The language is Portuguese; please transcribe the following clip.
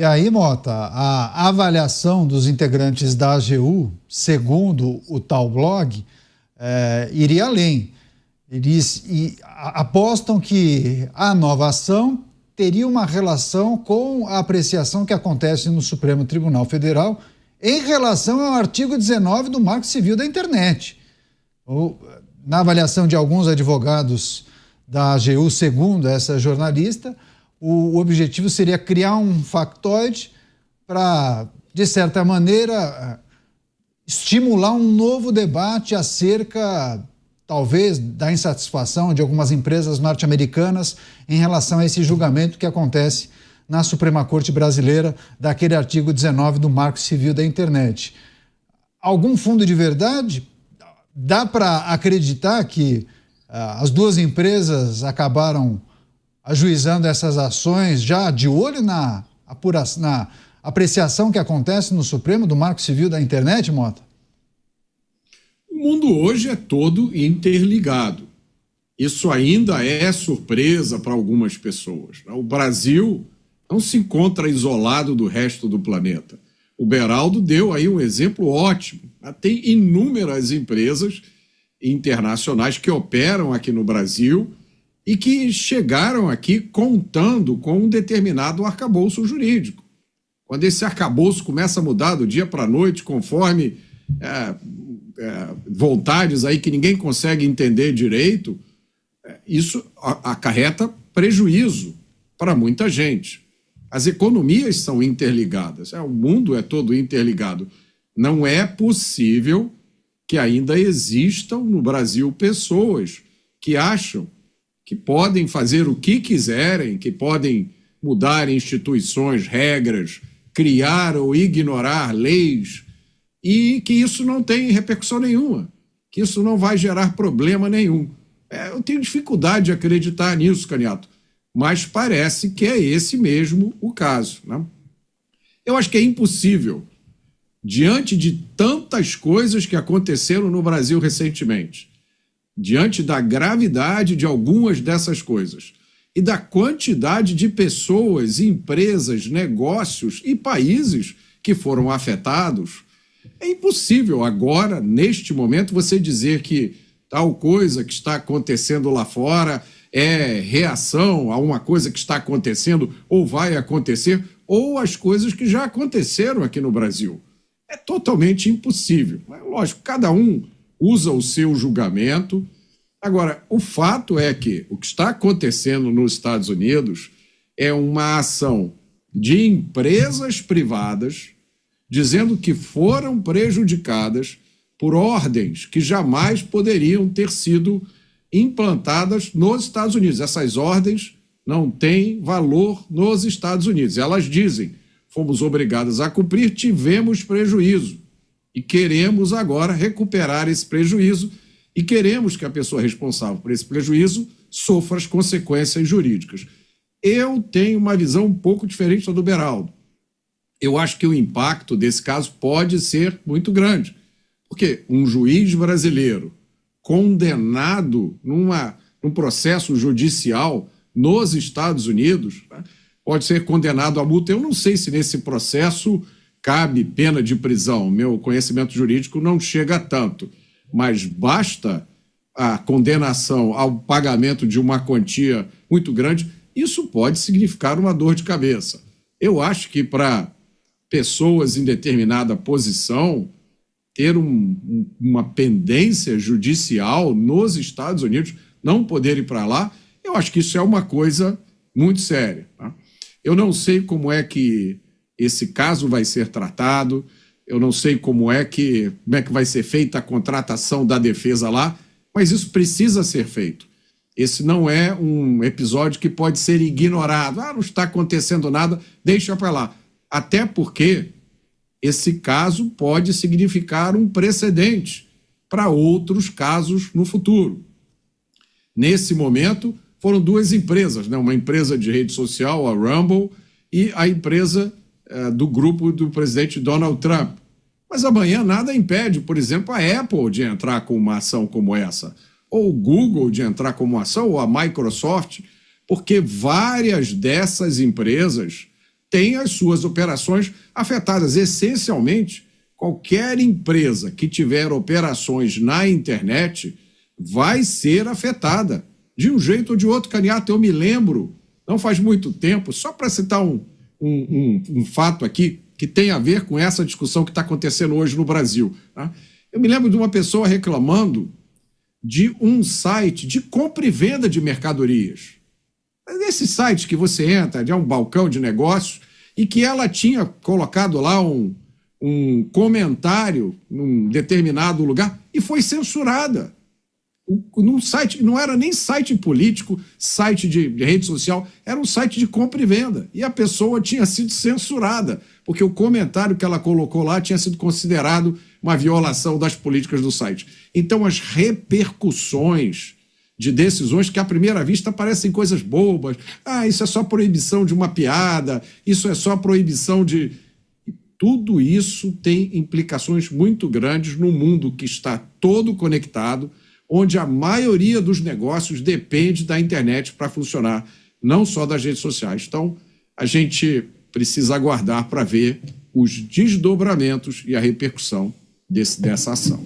E aí, Mota, a avaliação dos integrantes da AGU, segundo o tal blog, iria além. Eles apostam que a nova ação teria uma relação com a apreciação que acontece no Supremo Tribunal Federal em relação ao artigo 19 do Marco Civil da Internet. Na avaliação de alguns advogados da AGU, segundo essa jornalista, o objetivo seria criar um factoide para, de certa maneira, estimular um novo debate acerca, talvez, da insatisfação de algumas empresas norte-americanas em relação a esse julgamento que acontece na Suprema Corte Brasileira daquele artigo 19 do Marco Civil da Internet. Algum fundo de verdade? Dá para acreditar que as duas empresas acabaram ajuizando essas ações já de olho na apreciação que acontece no Supremo do Marco Civil da Internet, Mota? O mundo hoje é todo interligado. Isso ainda é surpresa para algumas pessoas. O Brasil não se encontra isolado do resto do planeta. O Beraldo deu aí um exemplo ótimo. Tem inúmeras empresas internacionais que operam aqui no Brasil e que chegaram aqui contando com um determinado arcabouço jurídico. Quando esse arcabouço começa a mudar do dia para a noite, conforme vontades aí que ninguém consegue entender direito, isso acarreta prejuízo para muita gente. As economias são interligadas, o mundo é todo interligado. Não é possível que ainda existam no Brasil pessoas que acham que podem fazer o que quiserem, que podem mudar instituições, regras, criar ou ignorar leis, e que isso não tem repercussão nenhuma, que isso não vai gerar problema nenhum. Eu tenho dificuldade de acreditar nisso, Caniato, mas parece que é esse mesmo o caso, né? Eu acho que é impossível, diante de tantas coisas que aconteceram no Brasil recentemente, diante da gravidade de algumas dessas coisas e da quantidade de pessoas, empresas, negócios e países que foram afetados, é impossível agora, neste momento, você dizer que tal coisa que está acontecendo lá fora é reação a uma coisa que está acontecendo ou vai acontecer, ou as coisas que já aconteceram aqui no Brasil. É totalmente impossível. Lógico, cada um usa o seu julgamento. Agora, o fato é que o que está acontecendo nos Estados Unidos é uma ação de empresas privadas dizendo que foram prejudicadas por ordens que jamais poderiam ter sido implantadas nos Estados Unidos. Essas ordens não têm valor nos Estados Unidos. Elas dizem: fomos obrigadas a cumprir, tivemos prejuízo e queremos agora recuperar esse prejuízo e queremos que a pessoa responsável por esse prejuízo sofra as consequências jurídicas. Eu tenho uma visão um pouco diferente da do Beraldo. Eu acho que o impacto desse caso pode ser muito grande, porque um juiz brasileiro condenado num processo judicial nos Estados Unidos, né, pode ser condenado a multa. Eu não sei se nesse processo cabe pena de prisão. Meu conhecimento jurídico não chega a tanto, mas basta a condenação ao pagamento de uma quantia muito grande. Isso pode significar uma dor de cabeça. Eu acho que para pessoas em determinada posição ter uma pendência judicial nos Estados Unidos, não poder ir para lá, eu acho que isso é uma coisa muito séria, tá? Eu não sei como é que esse caso vai ser tratado, eu não sei como é que vai ser feita a contratação da defesa lá, mas isso precisa ser feito. Esse não é um episódio que pode ser ignorado. Não está acontecendo nada, deixa para lá. Até porque esse caso pode significar um precedente para outros casos no futuro. Nesse momento, foram duas empresas, né? Uma empresa de rede social, a Rumble, e a empresa do grupo do presidente Donald Trump. Mas amanhã nada impede, por exemplo, a Apple de entrar com uma ação como essa, ou o Google de entrar com uma ação, ou a Microsoft, porque várias dessas empresas tem as suas operações afetadas. Essencialmente, qualquer empresa que tiver operações na internet vai ser afetada, de um jeito ou de outro. Candidato, eu me lembro, não faz muito tempo, só para citar um fato aqui, que tem a ver com essa discussão que está acontecendo hoje no Brasil. Tá? Eu me lembro de uma pessoa reclamando de um site de compra e venda de mercadorias. Nesse site que você entra, é um balcão de negócios, e que ela tinha colocado lá um comentário num determinado lugar e foi censurada. Num site, não era nem site político, site de rede social, era um site de compra e venda. E a pessoa tinha sido censurada, porque o comentário que ela colocou lá tinha sido considerado uma violação das políticas do site. Então, as repercussões de decisões que, à primeira vista, parecem coisas bobas. Ah, isso é só proibição de uma piada, isso é só proibição de... Tudo isso tem implicações muito grandes no mundo que está todo conectado, onde a maioria dos negócios depende da internet para funcionar, não só das redes sociais. Então, a gente precisa aguardar para ver os desdobramentos e a repercussão dessa ação.